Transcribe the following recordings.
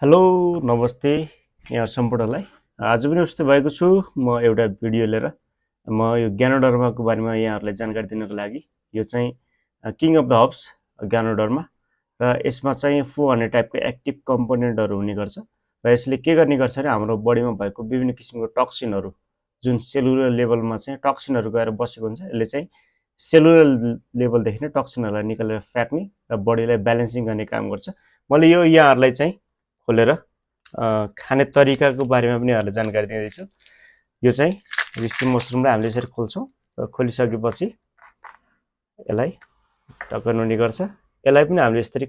Hello नमस्ते यहाँ सम्पूर्णलाई आज पनि उपस्थित भएको छु म एउटा भिडियो लिएर म यो ज्ञानोडर्माको बारेमा यहाँहरूलाई जानकारी दिनको लागि यो चाहिँ किङ अफ द हब्स ज्ञानोडर्मा र यसमा चाहिँ 400 टाइपको एक्टिभ कम्पोनेन्टहरू हुने गर्छ र यसले के गर्ने गर्छ भने हाम्रो बडीमा भएको विभिन्न किसिमको टक्सिनहरू जुन सेलुलर लेभलमा चाहिँ टक्सिनहरू गएर बसेको हुन्छ यसले चाहिँ सेलुलर लेभलदेखि नै टक्सिनहरूलाई निकालेर फ्याक्ने र बडीलाई ब्यालेन्सिङ गर्ने काम गर्छ। मैले यो यहाँहरूलाई चाहिँ खोलेर खाने तरिकाको बारेमा पनि यहाँहरूलाई जानकारी दिँदैछु। यो चाहिँ रिसी मसरुमलाई हामीले यसरी खोल्छौँ र खोलिसकेपछि यसलाई टक्क नुनी गर्छ। यसलाई पनि हामीले यसरी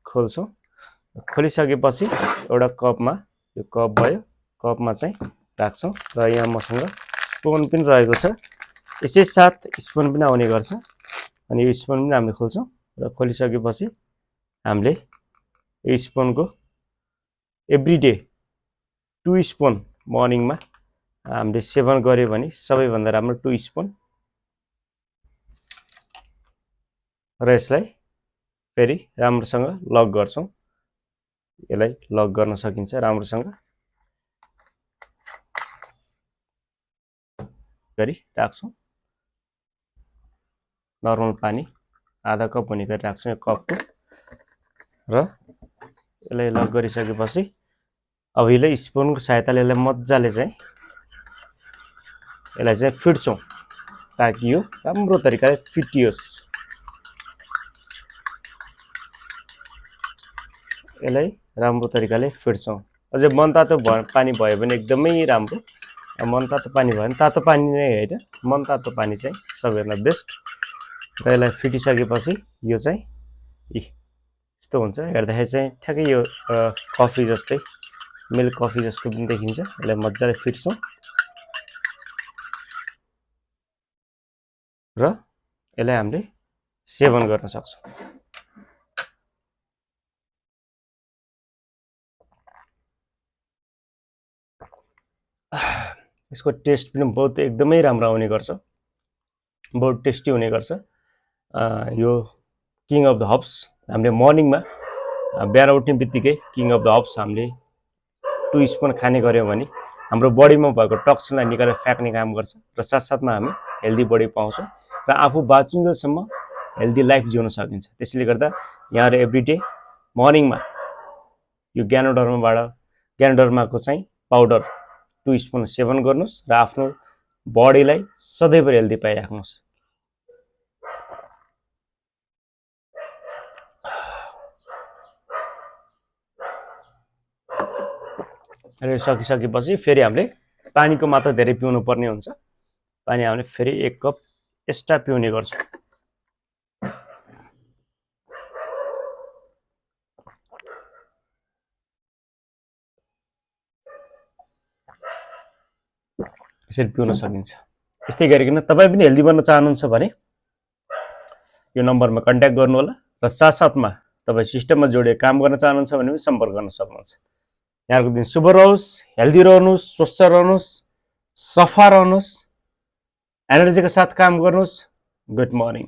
खोल्छौँ। खोलिसकेपछि एउटा कपमा यो कप भयो, कपमा चाहिँ राख्छौँ र यहाँ मसँग स्पुन पनि रहेको छ। यसै साथ स्पुन पनि आउने गर्छ अनि यो स्पुन पनि हामीले खोल्छौँ र खोलिसकेपछि हामीले यो स्पुनको एभ्री डे 2 स्पुन मर्निङमा हामीले सेवन गर्यो भने सबैभन्दा राम्रो 2 स्पुन र यसलाई फेरि राम्रोसँग लक गर्छौँ। यसलाई लक गर्न सकिन्छ राम्रोसँग गरी राख्छौँ। नर्मल पानी आधा कप हुने गरी राख्छौँ यो कपको र यसलाई लक गरिसकेपछि अब यसले स्पुनको सहायताले यसलाई मजाले चाहिँ यसलाई चाहिँ फिट्छौँ ताकि यो राम्रो तरिकाले फिटियोस्। यसलाई राम्रो तरिकाले फिट्छौँ। अझै मनतातो पानी भयो भने एकदमै राम्रो। मनतातो पानी भयो भने तातो पानी नै होइन, मनतातो पानी चाहिँ सबैभन्दा बेस्ट। र यसलाई फिटिसकेपछि यो चाहिँ यस्तो हुन्छ। हेर्दाखेरि चाहिँ ठ्याक्कै यो कफी जस्तै मिल्क कफी जस्तो पनि देखिन्छ। यसलाई मजाले फिट्छौँ र यसलाई हामीले सेवन गर्न सक्छौँ। यसको टेस्ट पनि बहुत एकदमै राम्रो आउने गर्छ, बहुत टेस्टी हुने गर्छ। यो किङ अफ द हब्स हामीले मर्निङमा बिहान उठ्ने बित्तिकै किङ अफ द हब्स हामीले 2 स्पुन खाने गऱ्यौँ भने हाम्रो बडीमा भएको टक्सिनलाई निकालेर फ्याक्ने काम गर्छ र साथसाथमा हामी हेल्दी बडी पाउँछौँ र आफू बाँचुन्जेलसम्म हेल्दी लाइफ जिउन सकिन्छ। त्यसले गर्दा यहाँहरू एभ्री डे मर्निङमा यो ज्ञानोडर्माको चाहिँ पाउडर 2 स्पुन सेवन गर्नुहोस् र आफ्नो बडीलाई सधैँभरि हेल्दी पाइराख्नुहोस्। र सकिसकेपछि फेरि हामीले पानीको मात्रा धेरै पिउनु पर्ने हुन्छ। पानी हामीले फेरि 1 कप एक्स्ट्रा पिउने गर्छौँ। यसरी पिउन सकिन्छ। यस्तै गरिकन तपाईँ पनि हेल्दी बन्न चाहनुहुन्छ भने यो नम्बरमा कन्ट्याक्ट गर्नुहोला र साथसाथमा तपाईँ सिस्टममा जोडिएर काम गर्न चाहनुहुन्छ भने पनि सम्पर्क गर्न सक्नुहुन्छ। यहाँको दिन शुभ रहोस्, हेल्दी रहनुहोस्, स्वस्थ रहनुहोस्, सफा रहनुहोस्, एनर्जीका साथ काम गर्नुहोस्। Good morning.